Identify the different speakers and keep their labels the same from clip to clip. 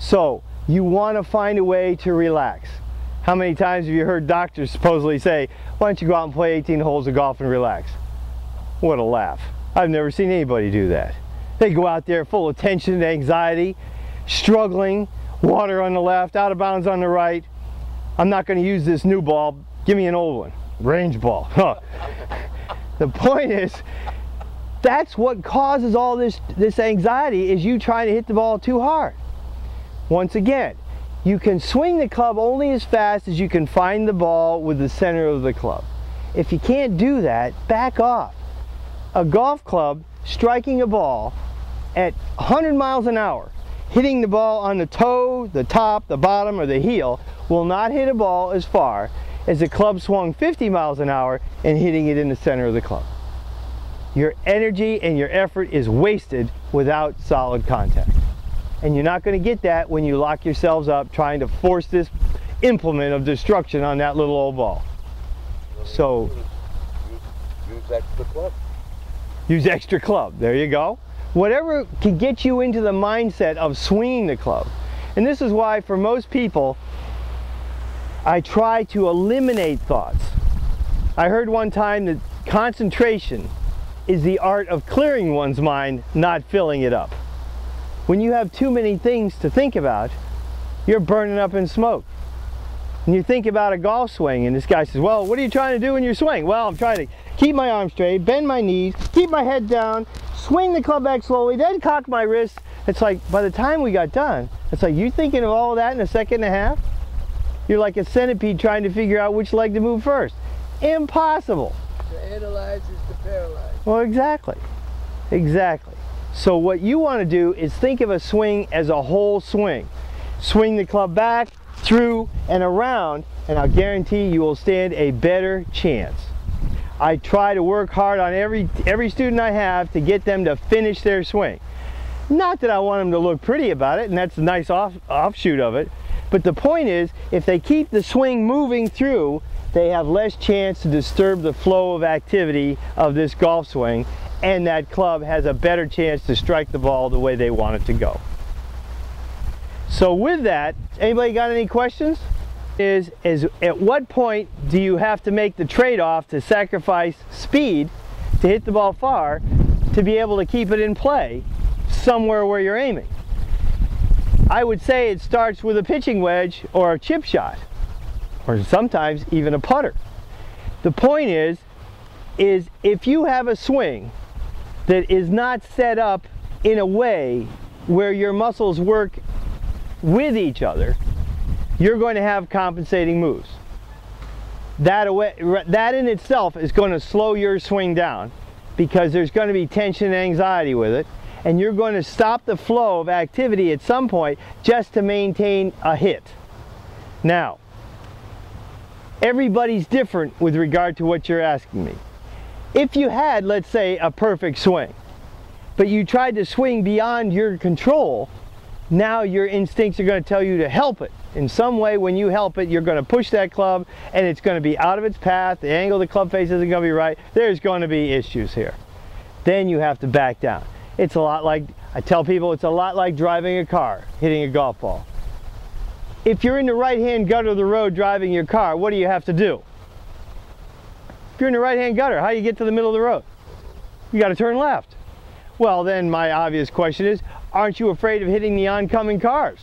Speaker 1: So you want to find a way to relax. How many times have you heard doctors supposedly say, why don't you go out and play 18 holes of golf and relax? What a laugh. I've never seen anybody do that. They go out there full of tension and anxiety, struggling, water on the left, out of bounds on the right. I'm not going to use this new ball, give me an old one. Range ball. Huh. The point is, that's what causes all this anxiety, is you trying to hit the ball too hard. Once again, you can swing the club only as fast as you can find the ball with the center of the club. If you can't do that, back off. A golf club striking a ball at 100 miles an hour, hitting the ball on the toe, the top, the bottom, or the heel, will not hit a ball as far as a club swung 50 miles an hour and hitting it in the center of the club. Your energy and your effort is wasted without solid contact. And you're not going to get that when you lock yourselves up trying to force this implement of destruction on that little old ball. So,
Speaker 2: use extra club.
Speaker 1: Use extra club. There you go. Whatever can get you into the mindset of swinging the club. And this is why, for most people, I try to eliminate thoughts. I heard one time that concentration is the art of clearing one's mind, not filling it up. When you have too many things to think about, you're burning up in smoke. And you think about a golf swing, and this guy says, well, what are you trying to do in your swing? Well, I'm trying to keep my arms straight, bend my knees, keep my head down, swing the club back slowly, then cock my wrist. It's like, by the time we got done, it's like, you thinking of all of that in a second and a half? You're like a centipede trying to figure out which leg to move first. Impossible.
Speaker 2: To analyze is to paralyze.
Speaker 1: Well, exactly. Exactly. So what you want to do is think of a swing as a whole swing. Swing the club back, through, and around, and I'll guarantee you will stand a better chance. I try to work hard on every student I have to get them to finish their swing. Not that I want them to look pretty about it, and that's a nice offshoot of it, but the point is, if they keep the swing moving through, they have less chance to disturb the flow of activity of this golf swing, and that club has a better chance to strike the ball the way they want it to go. So with that, anybody got any questions? Is at what point do you have to make the trade-off to sacrifice speed to hit the ball far to be able to keep it in play somewhere where you're aiming? I would say it starts with a pitching wedge or a chip shot, or sometimes even a putter. The point is if you have a swing that is not set up in a way where your muscles work with each other, you're going to have compensating moves. That in itself is going to slow your swing down, because there's going to be tension and anxiety with it, and you're going to stop the flow of activity at some point just to maintain a hit. Now, everybody's different with regard to what you're asking me. If you had, let's say, a perfect swing, but you tried to swing beyond your control, now your instincts are going to tell you to help it. In some way, when you help it, you're going to push that club, and it's going to be out of its path, the angle of the club face isn't going to be right, there's going to be issues here. Then you have to back down. It's a lot like, I tell people, it's a lot like driving a car, hitting a golf ball. If you're in the right-hand gutter of the road driving your car, what do you have to do? If you're in the right-hand gutter, how do you get to the middle of the road? You got to turn left. Well, then my obvious question is, aren't you afraid of hitting the oncoming cars?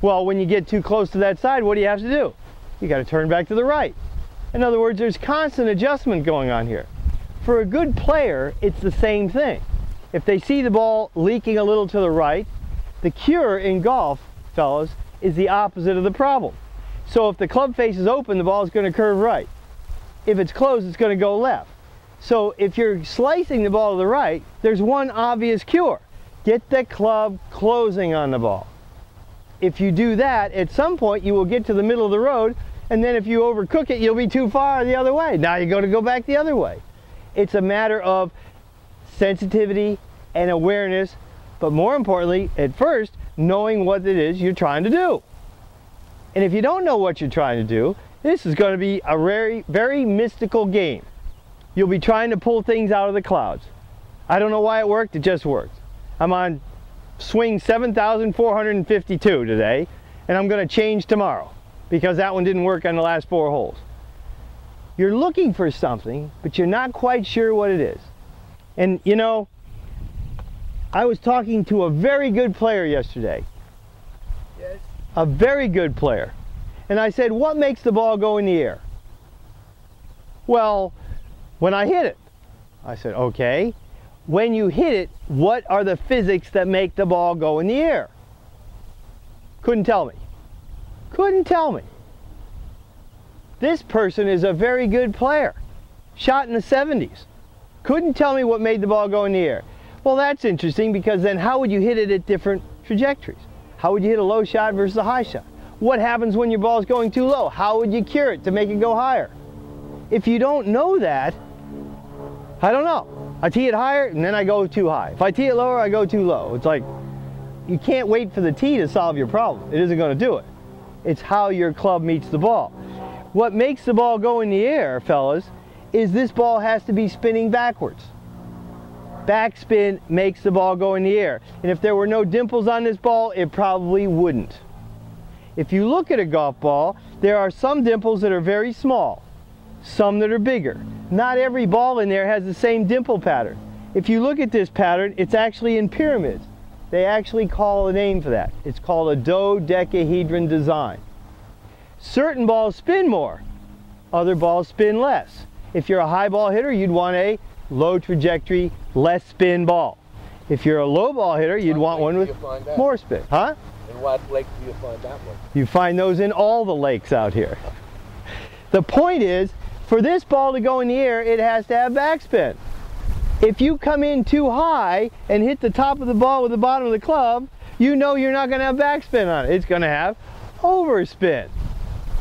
Speaker 1: Well, when you get too close to that side, what do you have to do? You got to turn back to the right. In other words, there's constant adjustment going on here. For a good player, it's the same thing. If they see the ball leaking a little to the right, the cure in golf, fellas, is the opposite of the problem. So if the club face is open, the ball is going to curve right. If it's closed, it's going to go left. So if you're slicing the ball to the right, there's one obvious cure. Get the club closing on the ball. If you do that, at some point you will get to the middle of the road, and then if you overcook it, you'll be too far the other way. Now you're going to go back the other way. It's a matter of sensitivity and awareness, but more importantly, at first, knowing what it is you're trying to do. And if you don't know what you're trying to do, this is going to be a very, very mystical game. You'll be trying to pull things out of the clouds. I don't know why it worked, it just worked. I'm on swing 7,452 today, and I'm going to change tomorrow because that one didn't work on the last 4 holes. You're looking for something, but you're not quite sure what it is. And you know, I was talking to a very good player yesterday.
Speaker 2: Yes.
Speaker 1: A very good player. And I said, what makes the ball go in the air? Well, when I hit it. I said, okay. When you hit it, what are the physics that make the ball go in the air? Couldn't tell me. Couldn't tell me. This person is a very good player. Shot in the 70s. Couldn't tell me what made the ball go in the air. Well, that's interesting, because then how would you hit it at different trajectories? How would you hit a low shot versus a high shot? What happens when your ball is going too low? How would you cure it to make it go higher? If you don't know that, I don't know. I tee it higher and then I go too high. If I tee it lower, I go too low. It's like, you can't wait for the tee to solve your problem. It isn't going to do it. It's how your club meets the ball. What makes the ball go in the air, fellas, is this ball has to be spinning backwards. Backspin makes the ball go in the air. And if there were no dimples on this ball, it probably wouldn't. If you look at a golf ball, there are some dimples that are very small, some that are bigger. Not every ball in there has the same dimple pattern. If you look at this pattern, it's actually in pyramids. They actually call a name for that. It's called a dodecahedron design. Certain balls spin more, other balls spin less. If you're a high ball hitter, you'd want a low trajectory, less spin ball. If you're a low ball hitter, you'd want one with more spin. Huh?
Speaker 2: In what lake do you find that one?
Speaker 1: You find those in all the lakes out here. The point is, for this ball to go in the air, it has to have backspin. If you come in too high and hit the top of the ball with the bottom of the club, you know you're not going to have backspin on it. It's going to have overspin.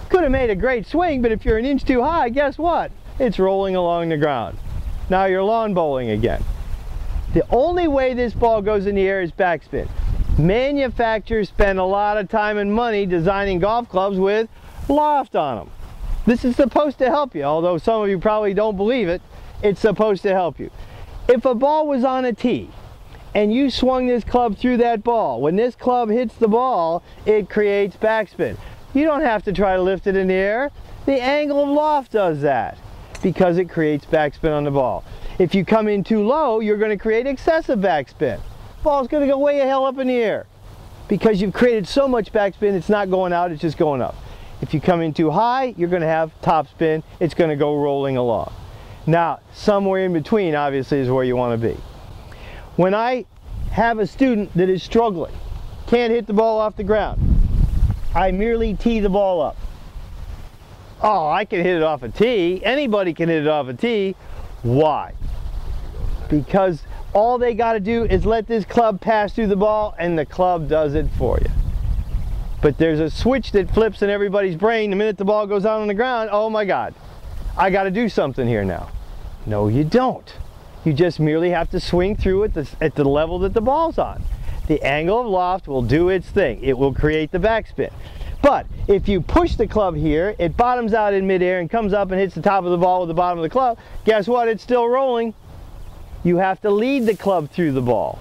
Speaker 1: Could have made a great swing, but if you're an inch too high, guess what? It's rolling along the ground. Now you're lawn bowling again. The only way this ball goes in the air is backspin. Manufacturers spend a lot of time and money designing golf clubs with loft on them. This is supposed to help you, although some of you probably don't believe it. It's supposed to help you. If a ball was on a tee and you swung this club through that ball, when this club hits the ball, it creates backspin. You don't have to try to lift it in the air. The angle of loft does that because it creates backspin on the ball. If you come in too low, you're going to create excessive backspin. The ball's going to go way the hell up in the air because you've created so much backspin, it's not going out, it's just going up. If you come in too high, you're going to have topspin. It's going to go rolling along. Now, somewhere in between, obviously, is where you want to be. When I have a student that is struggling, can't hit the ball off the ground, I merely tee the ball up. Oh, I can hit it off a tee. Anybody can hit it off a tee. Why? Because all they got to do is let this club pass through the ball, and the club does it for you. But there's a switch that flips in everybody's brain the minute the ball goes out on the ground. Oh my God, I got to do something here now. No, you don't. You just merely have to swing through it at the level that the ball's on. The angle of loft will do its thing. It will create the backspin. But if you push the club here, it bottoms out in midair and comes up and hits the top of the ball with the bottom of the club. Guess what? It's still rolling. You have to lead the club through the ball.